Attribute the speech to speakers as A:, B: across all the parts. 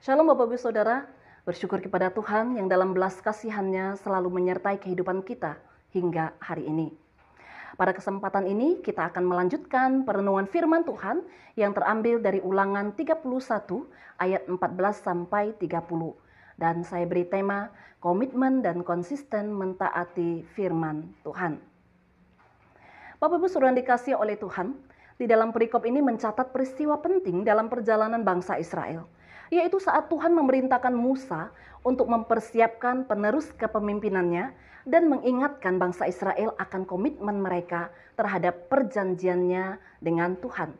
A: Shalom Bapak Ibu Saudara, bersyukur kepada Tuhan yang dalam belas kasihan-Nya selalu menyertai kehidupan kita hingga hari ini. Pada kesempatan ini kita akan melanjutkan perenungan firman Tuhan yang terambil dari Ulangan 31 ayat 14 sampai 30. Dan saya beri tema komitmen dan konsisten mentaati firman Tuhan. Bapak Ibu Saudara dikasihi oleh Tuhan, di dalam perikop ini mencatat peristiwa penting dalam perjalanan bangsa Israel, yaitu saat Tuhan memerintahkan Musa untuk mempersiapkan penerus kepemimpinannya dan mengingatkan bangsa Israel akan komitmen mereka terhadap perjanjiannya dengan Tuhan.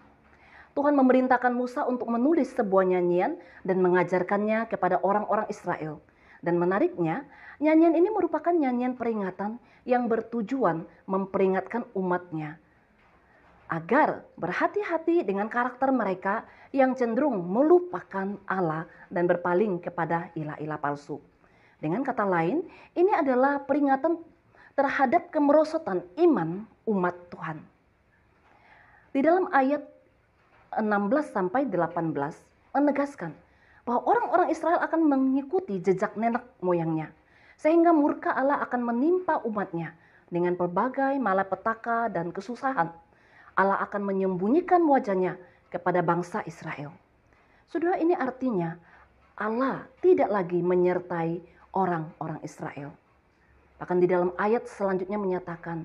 A: Tuhan memerintahkan Musa untuk menulis sebuah nyanyian dan mengajarkannya kepada orang-orang Israel. Dan menariknya, nyanyian ini merupakan nyanyian peringatan yang bertujuan memperingatkan umatnya agar berhati-hati dengan karakter mereka yang cenderung melupakan Allah dan berpaling kepada ilah-ilah palsu. Dengan kata lain, ini adalah peringatan terhadap kemerosotan iman umat Tuhan. Di dalam ayat 16 sampai 18 menegaskan bahwa orang-orang Israel akan mengikuti jejak nenek moyangnya, sehingga murka Allah akan menimpa umatnya dengan berbagai malapetaka dan kesusahan. Allah akan menyembunyikan wajahnya kepada bangsa Israel. Saudara, ini artinya Allah tidak lagi menyertai orang-orang Israel. Bahkan di dalam ayat selanjutnya menyatakan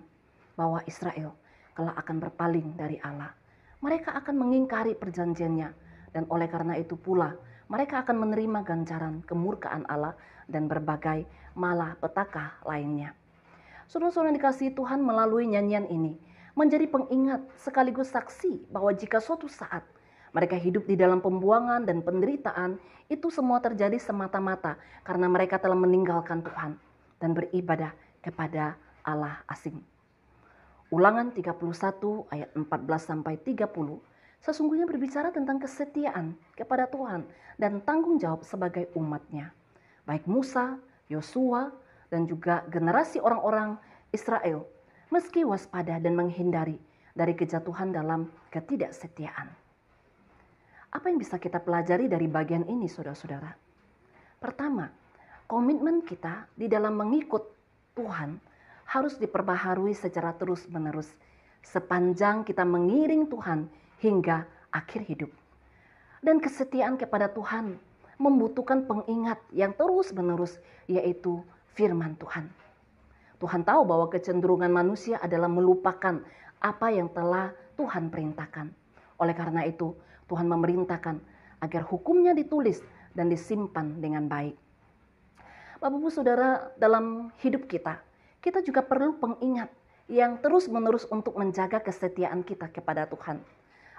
A: bahwa Israel kelak akan berpaling dari Allah. Mereka akan mengingkari perjanjiannya, dan oleh karena itu pula mereka akan menerima ganjaran kemurkaan Allah dan berbagai malapetaka lainnya. Saudara-saudara dikasihi Tuhan, melalui nyanyian ini menjadi pengingat sekaligus saksi bahwa jika suatu saat mereka hidup di dalam pembuangan dan penderitaan, itu semua terjadi semata-mata karena mereka telah meninggalkan Tuhan dan beribadah kepada Allah asing. Ulangan 31 ayat 14 sampai 30 sesungguhnya berbicara tentang kesetiaan kepada Tuhan dan tanggung jawab sebagai umatnya. Baik Musa, Yosua, dan juga generasi orang-orang Israel meski waspada dan menghindari dari kejatuhan dalam ketidaksetiaan. Apa yang bisa kita pelajari dari bagian ini, saudara-saudara? Pertama, komitmen kita di dalam mengikut Tuhan harus diperbaharui secara terus-menerus sepanjang kita mengiring Tuhan hingga akhir hidup. Dan kesetiaan kepada Tuhan membutuhkan pengingat yang terus-menerus, yaitu firman Tuhan. Tuhan tahu bahwa kecenderungan manusia adalah melupakan apa yang telah Tuhan perintahkan. Oleh karena itu, Tuhan memerintahkan agar hukumnya ditulis dan disimpan dengan baik. Bapak Ibu Saudara, dalam hidup kita juga perlu pengingat yang terus-menerus untuk menjaga kesetiaan kita kepada Tuhan.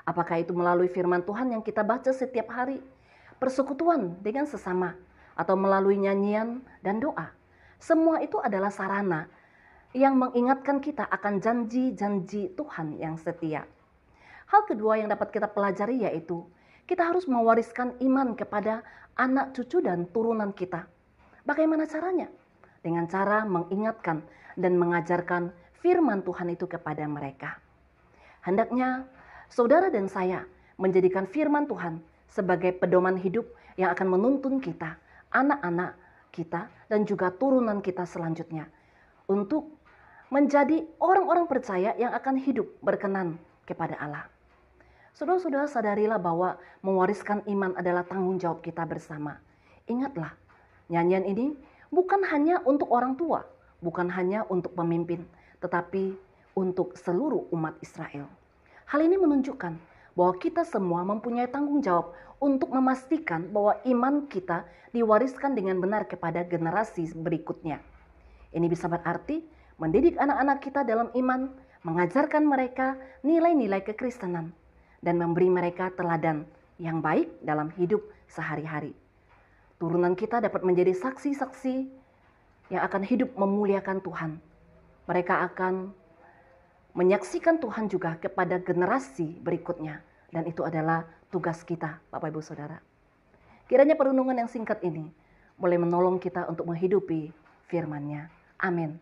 A: Apakah itu melalui firman Tuhan yang kita baca setiap hari, persekutuan dengan sesama, atau melalui nyanyian dan doa. Semua itu adalah sarana yang mengingatkan kita akan janji-janji Tuhan yang setia. Hal kedua yang dapat kita pelajari yaitu kita harus mewariskan iman kepada anak cucu dan turunan kita. Bagaimana caranya? Dengan cara mengingatkan dan mengajarkan firman Tuhan itu kepada mereka. Hendaknya saudara dan saya menjadikan firman Tuhan sebagai pedoman hidup yang akan menuntun kita, anak-anak kita, dan juga turunan kita selanjutnya untuk menjadi orang-orang percaya yang akan hidup berkenan kepada Allah. Saudara-saudara, sadarilah bahwa mewariskan iman adalah tanggung jawab kita bersama. Ingatlah, nyanyian ini bukan hanya untuk orang tua, bukan hanya untuk pemimpin, tetapi untuk seluruh umat Israel. Hal ini menunjukkan bahwa kita semua mempunyai tanggung jawab untuk memastikan bahwa iman kita diwariskan dengan benar kepada generasi berikutnya. Ini bisa berarti mendidik anak-anak kita dalam iman, mengajarkan mereka nilai-nilai kekristenan, dan memberi mereka teladan yang baik dalam hidup sehari-hari. Turunan kita dapat menjadi saksi-saksi yang akan hidup memuliakan Tuhan. Mereka akan menyaksikan Tuhan juga kepada generasi berikutnya. Dan itu adalah tugas kita, Bapak Ibu Saudara. Kiranya perenungan yang singkat ini boleh menolong kita untuk menghidupi firman-Nya. Amin.